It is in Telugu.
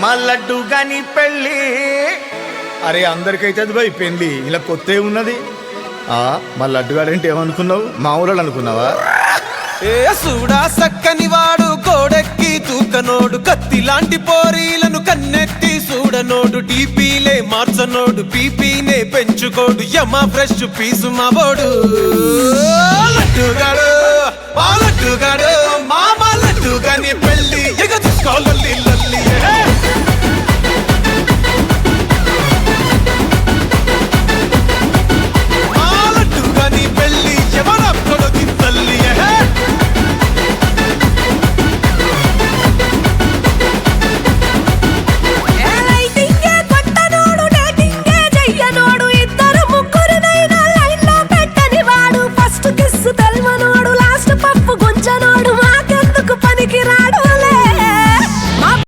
మా లడ్డు గాని పెళ్ళి. అరే అందరికైతే అది భయ్ పెళ్ళి, ఇలా కొత్త ఉన్నది. మా లడ్డుగాడంటే ఏమనుకున్నావు, మా ఊళ్ళో అనుకున్నావా? ఏ సూడా సక్కని వాడు గోడెక్కి తూకనోడు, కత్తి లాంటి పోరీలను కన్నెత్తి చూడనోడు, డీపీలే మార్చనోడు, పీపీనే పెంచుకోడు, యమ ఫ్రెష్ పీసు మావోడు. లడ్డుగాడు మా లడ్డుగాడు, మామ లడ్డుగాని